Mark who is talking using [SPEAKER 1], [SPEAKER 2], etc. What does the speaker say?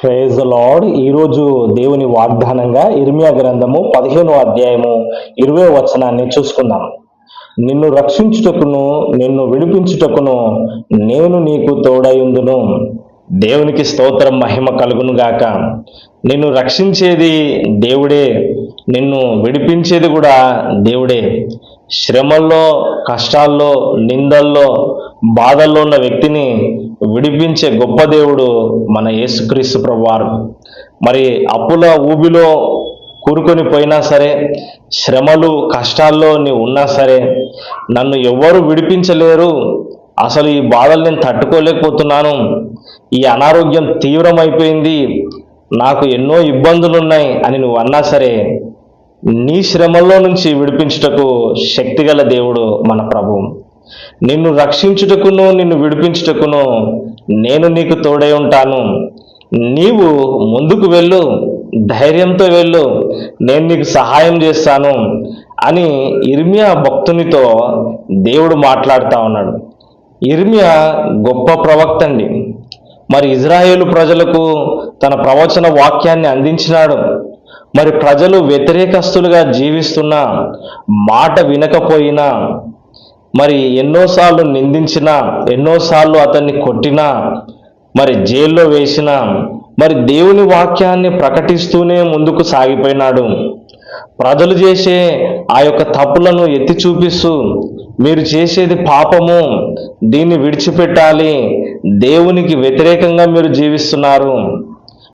[SPEAKER 1] Praise the lord. ఈరోజు దేవుని వాగ్దానంగా ఇర్మియా గ్రంథము 15వ అధ్యాయము 20వ వచనాన్ని చూసుకుందాం. నిన్ను రక్షించుటకును నిన్ను విడిపించుటకును నేను నీకు తోడయుందును. దేవునికి స్తోత్రం, మహిమ కలుగును గాక. నిన్ను రక్షించేది దేవుడే, నిన్ను విడిపించేది కూడా దేవుడే. శ్రమల్లో, కష్టాల్లో, నిందల్లో, బాధల్లో ఉన్న వ్యక్తిని విడిపించే గొప్ప దేవుడు మన యేసుక్రీస్తు ప్రభువారు. మరి అప్పుల ఊబిలో కూరుకొని పోయినా సరే, శ్రమలు కష్టాల్లో నీవు ఉన్నా సరే, నన్ను ఎవరు విడిపించలేరు, అసలు ఈ బాధలు నేను తట్టుకోలేకపోతున్నాను, ఈ అనారోగ్యం తీవ్రమైపోయింది, నాకు ఎన్నో ఇబ్బందులు ఉన్నాయి అని నువ్వు అన్నా సరే, నీ శ్రమల్లో నుంచి విడిపించుటకు శక్తిగల దేవుడు మన ప్రభు. నిన్ను రక్షించుటకును నిన్ను విడిపించుటకును నేను నీకు తోడై ఉంటాను. నీవు ముందుకు వెళ్ళు, ధైర్యంతో వెళ్ళు, నేను నీకు సహాయం చేస్తాను అని ఇర్మియా భక్తునితో దేవుడు మాట్లాడుతూ ఉన్నాడు. ఇర్మియా గొప్ప ప్రవక్త అండి. మరి ఇజ్రాయేలు ప్రజలకు తన ప్రవచన వాక్యాన్ని అందించినాడు. మరి ప్రజలు వ్యతిరేకస్తులుగా జీవిస్తున్నా, మాట వినకపోయినా, మరి ఎన్నోసార్లు నిందించినా, ఎన్నోసార్లు అతన్ని కొట్టినా, మరి జైల్లో వేసినా, మరి దేవుని వాక్యాన్ని ప్రకటిస్తూనే ముందుకు సాగిపోయినాడు. ప్రజలు చేసే ఆ యొక్క తప్పులను ఎత్తి చూపిస్తూ, మీరు చేసేది పాపము, దీన్ని విడిచిపెట్టాలి, దేవునికి వ్యతిరేకంగా మీరు జీవిస్తున్నారు,